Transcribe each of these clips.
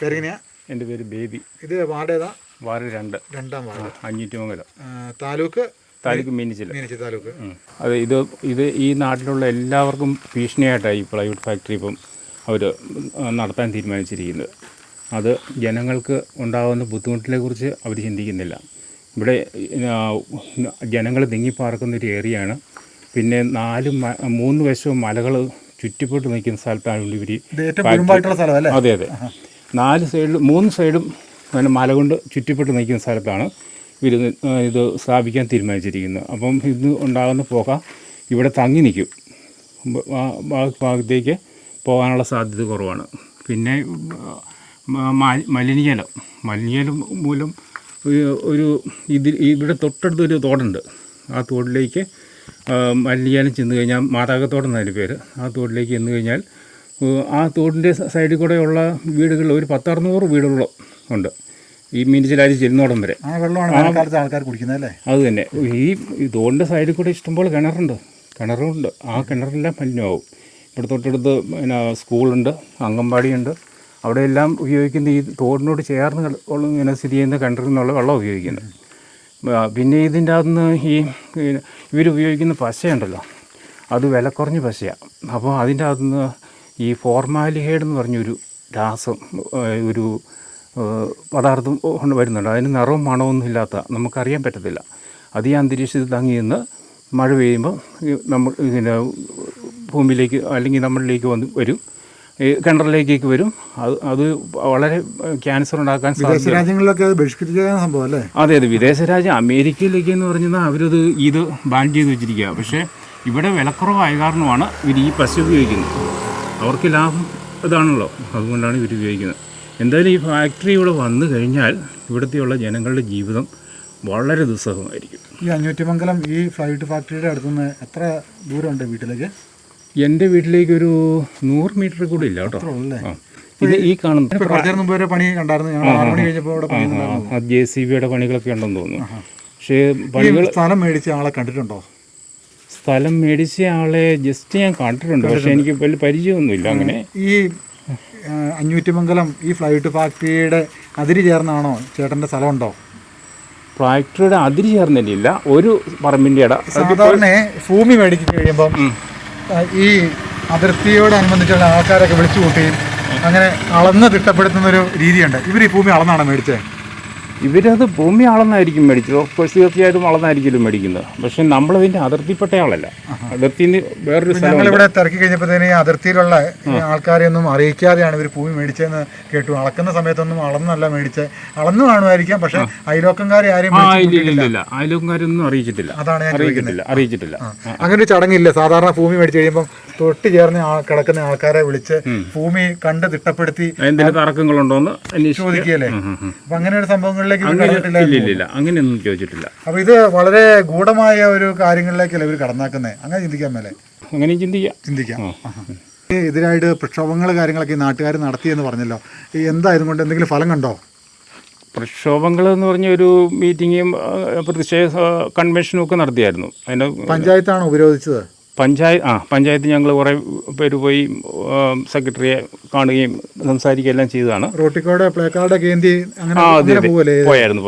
പേരെങ്ങനെയാ? എൻ്റെ പേര് ബേബി. ഇത് വാർഡ് ഏതാ? വാർഡ് 2, രണ്ടാം വാർഡ്, അഞ്ഞൂറ്റിമംഗലം താലൂക്ക് മീനച്ചിൽ താലൂക്ക്. അതെ, ഇത് ഈ നാട്ടിലുള്ള എല്ലാവർക്കും ഭീഷണിയായിട്ടാണ് ഈ പ്ലൈവുഡ് ഫാക്ടറി ഇപ്പം അവർ നടത്താൻ തീരുമാനിച്ചിരിക്കുന്നത്. അത് ജനങ്ങൾക്ക് ഉണ്ടാകുന്ന ബുദ്ധിമുട്ടിനെക്കുറിച്ച് അവർ ചിന്തിക്കുന്നില്ല. ഇവിടെ ജനങ്ങൾ തിങ്ങിപ്പാർക്കുന്നൊരു ഏരിയയാണ്. പിന്നെ 3 വശവും മലകൾ ചുറ്റിപ്പെട്ട് നിൽക്കുന്ന സ്ഥലത്താണ് ഇവർ. അതെ അതെ, 3 സൈഡും അങ്ങനെ മല കൊണ്ട് ചുറ്റിപ്പെട്ട് നിൽക്കുന്ന സ്ഥലത്താണ് ഇത് സ്ഥാപിക്കാൻ തീരുമാനിച്ചിരിക്കുന്നത്. അപ്പം ഇത് ഉണ്ടാകുന്ന പുക ഇവിടെ തങ്ങി നിൽക്കും, ഭാഗത്തേക്ക് പോകാനുള്ള സാധ്യത കുറവാണ്. പിന്നെ മലിനജലം മൂലം ഇവിടെ തൊട്ടടുത്തൊരു തോടുണ്ട്. ആ തോടിലേക്ക് മലിനജലം ചെന്ന് കഴിഞ്ഞാൽ മാതാകത്തോട് എന്നതിന് പേര്. ആ തോടിലേക്ക് ചെന്ന് കഴിഞ്ഞാൽ ആ തോടിൻ്റെ സൈഡിൽ കൂടെയുള്ള വീടുകളിൽ ഒരു 10-600 വീടുകളും ഉണ്ട് ഈ മീനച്ചിലാരി ചെല്ലുന്നോടം വരെ. ആൾക്കാർ കുടിക്കുന്നതല്ലേ? അത് തന്നെ. ഈ തോടിൻ്റെ സൈഡിൽ കൂടെ ഇഷ്ടംപോലെ കിണറുണ്ട്. ആ കിണറെല്ലാം മലിനമാവും. ഇവിടെ തൊട്ടടുത്ത് പിന്നെ സ്കൂളുണ്ട്, അംഗൻവാടിയുണ്ട്. അവിടെയെല്ലാം ഉപയോഗിക്കുന്ന ഈ തോടിനോട് ചേർന്ന് ഇങ്ങനെ സ്ഥിതി ചെയ്യുന്ന കിണറിൽ നിന്നുള്ള വെള്ളം ഉപയോഗിക്കുന്നത്. പിന്നെ ഇതിൻ്റെ അകത്തുനിന്ന് ഇവരുപയോഗിക്കുന്ന പശയുണ്ടല്ലോ, അത് വില കുറഞ്ഞ പശയാണ്. അപ്പോൾ അതിൻ്റെ അകത്തുനിന്ന് ഈ ഫോർമാലിഹൈഡ് എന്ന് പറഞ്ഞൊരു രാസം, ഒരു പദാർത്ഥം കൊണ്ട് വരുന്നുണ്ട്. അതിന് നിറവും മണമൊന്നും ഇല്ലാത്ത, നമുക്കറിയാൻ പറ്റത്തില്ല. അത് ഈ അന്തരീക്ഷത്തിൽ തങ്ങി നിന്ന് മഴ പെയ്യുമ്പോൾ നമ്മൾ ഇതിൻ്റെ ഭൂമിയിലേക്ക് അല്ലെങ്കിൽ നമ്മളിലേക്ക് വരും, കിണറിലേക്കൊക്കെ വരും. അത് വളരെ ക്യാൻസർ ഉണ്ടാക്കാൻ സാധ്യത. രാജ്യങ്ങളിലൊക്കെ ബഹിഷ്കരിക്കുന്ന സംഭവം അല്ലേ? അതെ, വിദേശ രാജ്യം അമേരിക്കയിലേക്ക് എന്ന് പറഞ്ഞാൽ ഇത് ബാൻ ചെയ്ത് വെച്ചിരിക്കുക. പക്ഷേ ഇവിടെ വിലക്കുറവായ കാരണമാണ് ഇവർ ഈ പശ ഉപയോഗിക്കുന്നത്. അവർക്ക് ലാഭം ഇതാണല്ലോ, അതുകൊണ്ടാണ് ഇവർ ഉപയോഗിക്കുന്നത്. എന്തായാലും ഈ ഫാക്ടറി ഇവിടെ വന്നു കഴിഞ്ഞാൽ ഇവിടുത്തെയുള്ള ജനങ്ങളുടെ ജീവിതം വളരെ ദുസ്സഹമായിരിക്കും. ഈ അഞ്ഞൂറ്റിമംഗലം ഈ ഫ്ലൈവുഡ് ഫാക്ടറിയുടെ അടുത്തുനിന്ന് എത്ര ദൂരമുണ്ട് വീട്ടിലേക്ക്? എൻ്റെ വീട്ടിലേക്ക് ഒരു 100 മീറ്റർ കൂടെ ഇല്ല കേട്ടോ. ഇത് ഈ കാണുന്ന പണി കണ്ടായിരുന്നു, JCBയുടെ പണികളൊക്കെ ഉണ്ടെന്ന് തോന്നുന്നു. പക്ഷേ സ്ഥലം മേടിച്ച ആളെ കണ്ടിട്ടുണ്ടോ? സ്ഥലം മേടിച്ച ആളെ ജസ്റ്റ് ഞാൻ കണ്ടിട്ടുണ്ട്, പക്ഷേ എനിക്ക് വലിയ പരിചയമൊന്നുമില്ല. അങ്ങനെ ഈ അഞ്ഞൂറ്റിമംഗലം ഈ ഫ്ലൈവുഡ് ഫാക്ടറിയുടെ അതിര് ചേർന്നാണോ ചേട്ടൻ്റെ സ്ഥലമുണ്ടോ? ഫാക്ടറിയുടെ അതിര് ചേർന്നില്ല, ഒരു പറമ്പിൻ്റെ ഇട. സാധാരണ ഭൂമി മേടിച്ച് കഴിയുമ്പം ഈ അതിർത്തിയോടനുബന്ധിച്ചുള്ള ആൾക്കാരൊക്കെ വിളിച്ചു കൂട്ടുകയും അങ്ങനെ അളന്ന് തിട്ടപ്പെടുത്തുന്നൊരു രീതിയുണ്ട്. ഇവർ ഈ ഭൂമി അളന്നാണ് മേടിച്ചത്? ഇവരത് ഭൂമി അളന്നായിരിക്കും മേടിച്ചത്. ഓഫ്കോഴ്സ് തീർച്ചയായിട്ടും അളന്നായിരിക്കും മേടിക്കുന്നത്. പക്ഷെ നമ്മളതിൻ്റെ അതിർത്തിപ്പെട്ട ആളല്ല. അതിർത്തിയിൽ നിന്ന് വേറൊരു ഞങ്ങളിവിടെ തിരക്കി കഴിഞ്ഞപ്പോഴത്തേന് അതിർത്തിയിലുള്ള ആൾക്കാരെ ഒന്നും അറിയിക്കാതെയാണ് ഇവർ ഭൂമി മേടിച്ചതെന്ന് കേട്ടു. അളക്കുന്ന സമയത്തൊന്നും അളന്നല്ല മേടിച്ചത്. അളന്നു കാണുമായിരിക്കാം, പക്ഷെ അയലോക്കംകാരെ ആരെയും അയലോക്കംകാരൊന്നും അറിയിച്ചിട്ടില്ല. അതാണ് ഞാൻ അറിയിച്ചിട്ടില്ല. അങ്ങനെ ഒരു ചടങ്ങില്ല. സാധാരണ ഭൂമി മേടിച്ച് കഴിയുമ്പോൾ തൊട്ട് ചേർന്ന് കിടക്കുന്ന ആൾക്കാരെ വിളിച്ച് ഭൂമി കണ്ട് തിട്ടപ്പെടുത്തി എന്തെങ്കിലും തർക്കങ്ങളുണ്ടോന്ന് ചോദിക്കുകയല്ലേ? അപ്പൊ അങ്ങനെ ഒരു സംഭവങ്ങളിലേക്ക് അങ്ങനെയൊന്നും ചോദിച്ചിട്ടില്ല. അപ്പൊ ഇത് വളരെ ഗൂഢമായ ഒരു കാര്യങ്ങളിലേക്കല്ലേ ഇവർ കടന്നാക്കുന്നത്? അങ്ങനെ ചിന്തിക്കാൻ മേലെ? അങ്ങനെ ചിന്തിക്കാം. ഇതിനായിട്ട് പ്രക്ഷോഭങ്ങൾ കാര്യങ്ങളൊക്കെ നാട്ടുകാർ നടത്തിയെന്ന് പറഞ്ഞല്ലോ. എന്തായതും കൊണ്ട് എന്തെങ്കിലും ഫലം കണ്ടോ? പ്രക്ഷോഭങ്ങൾ എന്ന് പറഞ്ഞ ഒരു മീറ്റിങ്ങും പ്രതിഷേധ കൺവെൻഷനും ഒക്കെ നടത്തിയായിരുന്നു. അതിൻ്റെ പഞ്ചായത്താണോ ഉപരോധിച്ചത്? പഞ്ചായത്ത് ഞങ്ങൾ കുറേ പേര് പോയി സെക്രട്ടറിയെ കാണുകയും സംസാരിക്കുകയും എല്ലാം ചെയ്തതാണ്. റോട്ടിക്കോട് പ്ലേ കാർഡൊക്കെ ഏന്തി പോയായിരുന്നു.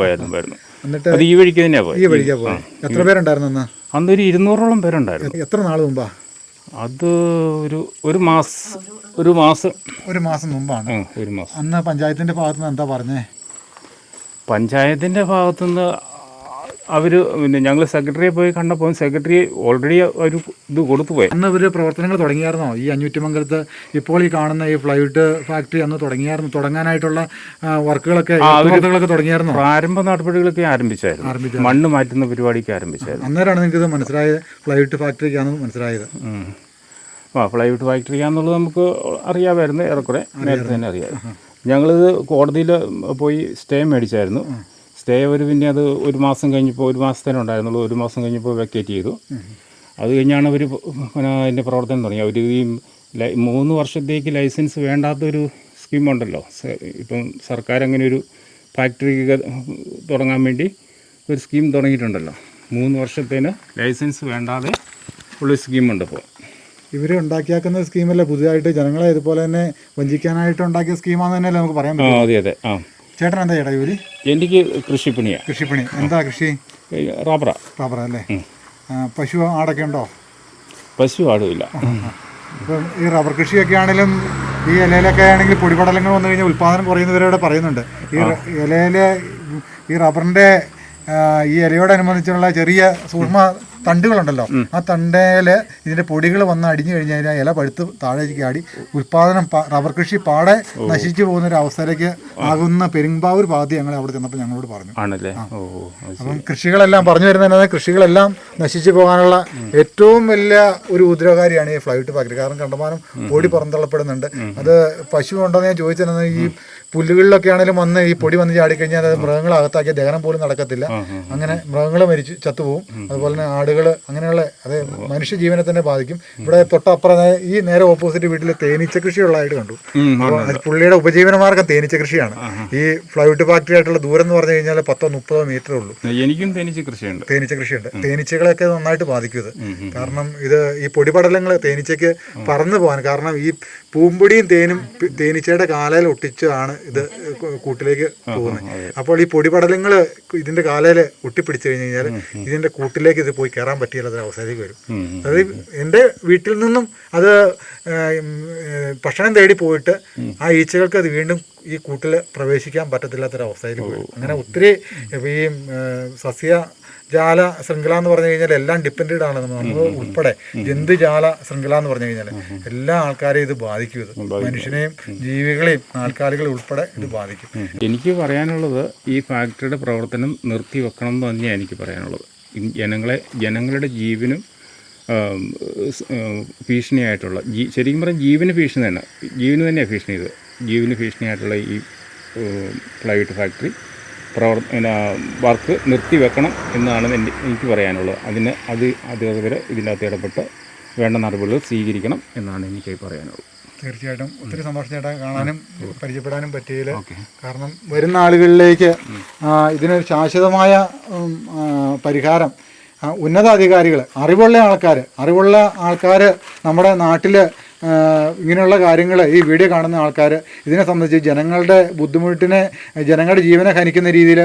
എന്നിട്ട് അത് ഈ വഴിക്ക് തന്നെയാണ് പോയത്. എത്ര പേരുണ്ടായിരുന്നു അന്നൊരു 200ഓളം പേരുണ്ടായിരുന്നു. എത്ര നാൾ മുമ്പാ? അത് ഒരു മാസം മുമ്പാണ്. അന്ന് പഞ്ചായത്തിൻ്റെ ഭാഗത്തുനിന്ന് എന്താ പറഞ്ഞേ? പഞ്ചായത്തിൻ്റെ ഭാഗത്തുനിന്ന് പിന്നെ ഞങ്ങൾ സെക്രട്ടറിയെ പോയി കണ്ടപ്പോൾ സെക്രട്ടറി ഓൾറെഡി ഒരു ഇത് കൊടുത്തുപോയി. അന്ന് ഇവർ പ്രവർത്തനങ്ങൾ തുടങ്ങിയായിരുന്നോ ഈ അഞ്ഞൂറ്റിമംഗലത്ത്? ഇപ്പോൾ ഈ കാണുന്ന ഈ ഫ്ലൈവുഡ് ഫാക്ടറി അന്ന് തുടങ്ങാനായിട്ടുള്ള വർക്കുകളൊക്കെ തുടങ്ങിയായിരുന്നു? പ്രാരംഭ നടപടികളൊക്കെ ആരംഭിച്ചായിരുന്നു. മണ്ണ് മാറ്റുന്ന പരിപാടിക്ക് ആരംഭിച്ചായിരുന്നു. അന്നേരമാണ് നിങ്ങൾക്കിത് മനസ്സിലായത്, ഫ്ലൈവുഡ് ഫാക്ടറിക്കാണെന്ന് മനസ്സിലായത്? ഫ്ലൈവുഡ് ഫാക്ടറിക്കാന്നുള്ളത് നമുക്ക് അറിയാമായിരുന്നു, ഏറെക്കുറെ നേരത്തെ തന്നെ അറിയാം. ഞങ്ങളിത് കോടതിയിൽ പോയി സ്റ്റേ മേടിച്ചായിരുന്നു. സ്റ്റേ പിന്നെ അത് ഒരു മാസം കഴിഞ്ഞപ്പോൾ, ഒരു മാസത്തേനെ ഉണ്ടായിരുന്നുള്ളൂ. ഒരു മാസം കഴിഞ്ഞപ്പോൾ വെക്കേറ്റ് ചെയ്തു. അത് കഴിഞ്ഞാണ് അവർ അതിൻ്റെ പ്രവർത്തനം തുടങ്ങി. അവർ ഈ 3 വർഷത്തേക്ക് ലൈസൻസ് വേണ്ടാത്തൊരു സ്കീമുണ്ടല്ലോ. ഇപ്പം സർക്കാർ അങ്ങനെ ഒരു ഫാക്ടറി തുടങ്ങാൻ വേണ്ടി ഒരു സ്കീം തുടങ്ങിയിട്ടുണ്ടല്ലോ. 3 വർഷത്തേന് ലൈസൻസ് വേണ്ടാതെ ഉള്ളൊരു സ്കീമുണ്ട് ഇപ്പോൾ. ഇവർ ഉണ്ടാക്കിയാക്കുന്ന സ്കീമല്ല, പുതിയതായിട്ട് ജനങ്ങളെ ഇതുപോലെ തന്നെ വഞ്ചിക്കാനായിട്ട് ഉണ്ടാക്കിയ സ്കീമാന്ന് തന്നെയല്ലേ നമുക്ക് പറയാൻ പറ്റും. അതെ അതെ. ചേട്ടൻ എന്താ ചേട്ടാ ജോലി? എനിക്ക് കൃഷിപ്പണിയാണ്. കൃഷിപ്പണി. എന്താ കൃഷി? റബ്ബറാ അല്ലേ? പശു ആടൊക്കെ ഉണ്ടോ? പശു ആടുമില്ല. ഇപ്പം ഈ റബ്ബർ കൃഷിയൊക്കെ ആണെങ്കിലും ഈ ഇലയിലൊക്കെ ആണെങ്കിൽ പൊടിപടലങ്ങൾ വന്നു കഴിഞ്ഞാൽ ഉൽപ്പാദനം കുറയുന്നവരോട് പറയുന്നുണ്ട്. ഈ ഇലയിൽ ഈ റബ്ബറിൻ്റെ ഈ ഇലയോടനുബന്ധിച്ചുള്ള ചെറിയ സൂക്ഷ്മ തണ്ടുകളുണ്ടല്ലോ, ആ തണ്ടയിൽ ഇതിൻ്റെ പൊടികൾ വന്ന് അടിഞ്ഞു കഴിഞ്ഞാൽ ഇല പഴുത്ത് താഴേക്ക് ആടി ഉൽപ്പാദനം റബ്ബർ കൃഷി പാടെ നശിച്ചു പോകുന്ന ഒരു അവസ്ഥയിലേക്ക് ആകുന്ന പെരുമ്പാവൂർ ഭാഗത്ത് ഞങ്ങൾ അവിടെ ചെന്നപ്പോൾ ഞങ്ങളോട് പറഞ്ഞു. ആണല്ലേ? അപ്പം കൃഷികളെല്ലാം പറഞ്ഞു വരുന്നത് കൃഷികളെല്ലാം നശിച്ചു പോകാനുള്ള ഏറ്റവും വലിയ ഒരു ഉദ്രവകാരിയാണ് ഈ ഫ്ലൈറ്റ് ഫാക്ടറി. കാരണം കണ്ടമാനം പൊടി പുറന്തള്ളപ്പെടുന്നുണ്ട്. അത് പശു ഉണ്ടോയെന്ന് ഞാൻ ചോദിച്ചത്, ഈ പുല്ലുകളിലൊക്കെ ആണെങ്കിലും വന്ന് ഈ പൊടി വന്ന് ചാടിക്കഴിഞ്ഞാൽ അത് മൃഗങ്ങളെ അകത്താക്കിയ ദഹനം പോലും നടക്കത്തില്ല. അങ്ങനെ മൃഗങ്ങൾ മരിച്ചു ചത്തുപോകും. അതുപോലെ തന്നെ ആടുകൾ, അങ്ങനെയുള്ള അത് മനുഷ്യജീവനെ തന്നെ ബാധിക്കും. ഇവിടെ തൊട്ടപ്പുറം ഈ നേരെ ഓപ്പോസിറ്റ് വീട്ടിൽ തേനീച്ച കൃഷിയുള്ളതായിട്ട് കണ്ടു. അപ്പോൾ പുള്ളിയുടെ ഉപജീവനമാർഗ്ഗം തേനീച്ച കൃഷിയാണ്. ഈ ഫ്ലൈറ്റ് ഫാക്ടറി ആയിട്ടുള്ള ദൂരം എന്ന് പറഞ്ഞു കഴിഞ്ഞാൽ 10-30 മീറ്ററേ ഉള്ളൂ. എനിക്കും തേനീച്ച കൃഷിയുണ്ട്. തേനീച്ചകളൊക്കെ നന്നായിട്ട് ബാധിക്കും ഇത്. കാരണം ഇത് ഈ പൊടിപടലങ്ങൾ തേനീച്ചയ്ക്ക് പറന്നു പോകാൻ കാരണം ഈ പൂമ്പൊടിയും തേനും തേനീച്ചയുടെ കാലയിൽ ഒട്ടിച്ചാണ് ഇത് കൂട്ടിലേക്ക് പോകുന്നത്. അപ്പോൾ ഈ പൊടിപടലങ്ങൾ ഇതിന്റെ കാലയിൽ ഒട്ടിപ്പിടിച്ചു കഴിഞ്ഞ് കഴിഞ്ഞാൽ ഇതിന്റെ കൂട്ടിലേക്ക് ഇത് പോയി കയറാൻ പറ്റിയാലൊരു അവസ്ഥയിലേക്ക് വരും. അതായത് എൻ്റെ വീട്ടിൽ നിന്നും അത് ഭക്ഷണം തേടി പോയിട്ട് ആ ഈച്ചകൾക്ക് അത് വീണ്ടും ഈ കൂട്ടിൽ പ്രവേശിക്കാൻ പറ്റത്തില്ലാത്തൊരവസ്ഥയിൽ വരും. അങ്ങനെ ഒത്തിരി ഈ സസ്യജാല ശൃംഖല എന്ന് പറഞ്ഞു കഴിഞ്ഞാൽ എല്ലാം ഡിപ്പെൻഡഡ് ആണ്. നമ്മൾ ഉൾപ്പെടെ ജന്തുജാല ശൃംഖല എന്ന് പറഞ്ഞു കഴിഞ്ഞാൽ എല്ലാ ആൾക്കാരെയും ഇത് ബാധിക്കും. ഇത് മനുഷ്യനെയും ജീവികളെയും ആൾക്കാരുകളെ ഉൾപ്പെടെ ഇത് ബാധിക്കും. എനിക്ക് പറയാനുള്ളത് ഈ ഫാക്ടറിയുടെ പ്രവർത്തനം നിർത്തിവെക്കണം എന്ന് തന്നെയാണ് എനിക്ക് പറയാനുള്ളത്. ജനങ്ങളുടെ ജീവനും ഭീഷണിയായിട്ടുള്ള ശരിക്കും പറഞ്ഞാൽ ജീവന് ഭീഷണി തന്നെ, ജീവന് തന്നെയാണ് ഭീഷണി. ഇത് ജീവന് ഭീഷണിയായിട്ടുള്ള ഈ ഫ്ലൈറ്റ് ഫാക്ടറി വർക്ക് നിർത്തിവെക്കണം എന്നാണ് എനിക്ക് പറയാനുള്ളത്. അധികൃതർ ഇതിനകത്ത് ഇടപെട്ട് വേണ്ട നടപടികൾ സ്വീകരിക്കണം എന്നാണ് എനിക്ക് പറയാനുള്ളത്. തീർച്ചയായിട്ടും ഒത്തിരി സന്തോഷം ചേട്ടാ, കാണാനും പരിചയപ്പെടാനും പറ്റിയതിൽ. കാരണം വരുന്ന ആളുകളിലേക്ക് ഇതിനൊരു ശാശ്വതമായ പരിഹാരം ഉന്നതാധികാരികൾ, അറിവുള്ള ആൾക്കാർ നമ്മുടെ നാട്ടിൽ ഇങ്ങനെയുള്ള കാര്യങ്ങൾ ഈ വീഡിയോ കാണുന്ന ആൾക്കാർ ഇതിനെ സംബന്ധിച്ച് ജനങ്ങളുടെ ബുദ്ധിമുട്ടിനെ, ജനങ്ങളുടെ ജീവനെ ഹനിക്കുന്ന രീതിയിൽ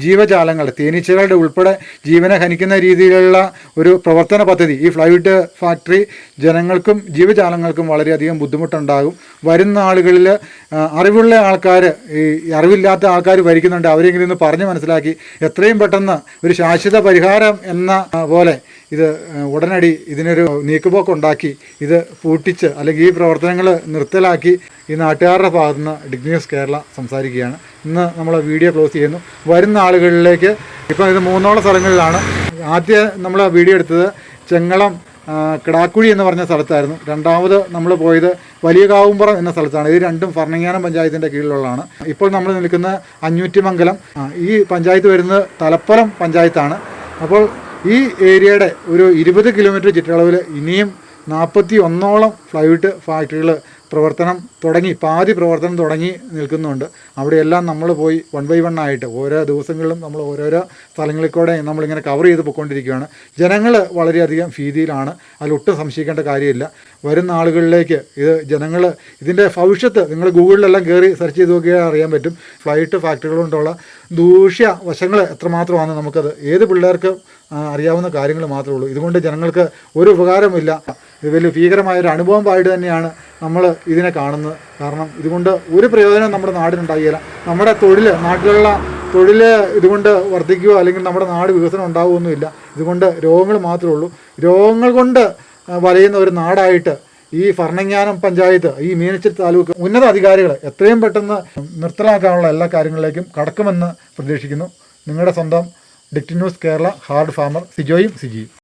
ജീവജാലങ്ങൾ തേനീച്ചകളുടെ ഉൾപ്പെടെ ജീവനെ ഹനിക്കുന്ന രീതിയിലുള്ള ഒരു പ്രവർത്തന പദ്ധതി ഈ ഫ്ലൈറ്റ് ഫാക്ടറി ജനങ്ങൾക്കും ജീവജാലങ്ങൾക്കും വളരെയധികം ബുദ്ധിമുട്ടുണ്ടാകും. വരുന്ന ആളുകളിൽ അറിവുള്ള ആൾക്കാർ, ഈ അറിവില്ലാത്ത ആൾക്കാർ ഭരിക്കുന്നുണ്ട്, അവരെങ്കിലും ഇന്ന് പറഞ്ഞ് മനസ്സിലാക്കി എത്രയും പെട്ടെന്ന് ഒരു ശാശ്വത പരിഹാരം എന്ന പോലെ ഇത് ഉടനടി ഇതിനൊരു നീക്കുപോക്കുണ്ടാക്കി ഇത് പൂട്ടിച്ച് അല്ലെങ്കിൽ ഈ പ്രവർത്തനങ്ങൾ നിർത്തലാക്കി ഈ നാട്ടുകാരുടെ ഭാഗത്തുനിന്ന് ഡിഗ് ന്യൂസ് കേരള സംസാരിക്കുകയാണ്. ഇന്ന് നമ്മൾ വീഡിയോ ക്ലോസ് ചെയ്യുന്നു. വരുന്ന ആളുകളിലേക്ക് ഇപ്പം ഇത് 3 സ്ഥലങ്ങളിലാണ്. ആദ്യം നമ്മൾ വീഡിയോ എടുത്തത് ചെങ്ങളം കിടാക്കുഴി എന്ന് പറഞ്ഞ സ്ഥലത്തായിരുന്നു. രണ്ടാമത് നമ്മൾ പോയത് വലിയ കാവുംപുറം എന്ന സ്ഥലത്താണ്. ഇത് രണ്ടും ഭരണങ്ങാനം പഞ്ചായത്തിൻ്റെ കീഴിലുള്ളതാണ്. ഇപ്പോൾ നമ്മൾ നിൽക്കുന്ന അഞ്ഞൂറ്റിമംഗലം, ഈ പഞ്ചായത്ത് വരുന്നത് തലപ്പലം പഞ്ചായത്താണ്. അപ്പോൾ ഈ ഏരിയയുടെ ഒരു 20 കിലോമീറ്റർ ചുറ്റളവിൽ ഇനിയും 41ഓളം ഫ്ലൈറ്റ് ഫാക്ടറികൾ പാതി പ്രവർത്തനം തുടങ്ങി നിൽക്കുന്നുണ്ട്. അവിടെയെല്ലാം നമ്മൾ പോയി 1 by 1 ആയിട്ട് ഓരോ ദിവസങ്ങളിലും നമ്മൾ ഓരോരോ സ്ഥലങ്ങളിൽ കൂടെ നമ്മളിങ്ങനെ കവർ ചെയ്ത് പോയിക്കൊണ്ടിരിക്കുകയാണ്. ജനങ്ങൾ വളരെയധികം ഭീതിയിലാണ്, അതിലൊട്ടും സംശയിക്കേണ്ട കാര്യമില്ല. വരുന്ന ആളുകളിലേക്ക് ജനങ്ങൾ ഇതിൻ്റെ ഭവിഷ്യത്ത് നിങ്ങൾ ഗൂഗിളിലെല്ലാം കയറി സെർച്ച് ചെയ്ത് നോക്കിയാൽ അറിയാൻ പറ്റും. ഫ്ലൈറ്റ് ഫാക്ടറികൾ കൊണ്ടുള്ള ദൂഷ്യ വശങ്ങൾ എത്രമാത്രമാണ് നമുക്കത് ഏത് പിള്ളേർക്ക് അറിയാവുന്ന കാര്യങ്ങൾ മാത്രമേ ഉള്ളൂ. ഇതുകൊണ്ട് ജനങ്ങൾക്ക് ഒരു ഉപകാരമില്ല. ഇത് വലിയ ഭീകരമായൊരു അനുഭവമായിട്ട് തന്നെയാണ് നമ്മൾ ഇതിനെ കാണുന്നത്. കാരണം ഇതുകൊണ്ട് ഒരു പ്രയോജനം നമ്മുടെ നാടിനുണ്ടാകില്ല. നമ്മുടെ നാട്ടിലുള്ള തൊഴിൽ ഇതുകൊണ്ട് വർദ്ധിക്കുകയോ അല്ലെങ്കിൽ നമ്മുടെ നാട് വികസനം ഉണ്ടാവുകയൊന്നുമില്ല. ഇതുകൊണ്ട് രോഗങ്ങൾ മാത്രമേ ഉള്ളൂ. രോഗങ്ങൾ കൊണ്ട് വലയുന്ന ഒരു നാടായിട്ട് ഈ ഭരണങ്ങാനം പഞ്ചായത്ത്, ഈ മീനച്ചിൽ താലൂക്ക് ഉന്നത അധികാരികൾ എത്രയും പെട്ടെന്ന് നിർത്തലാക്കാനുള്ള എല്ലാ കാര്യങ്ങളിലേക്കും കടക്കുമെന്ന് പ്രതീക്ഷിക്കുന്നു. നിങ്ങളുടെ സ്വന്തം dig news Kerala hard farmer സിജിയും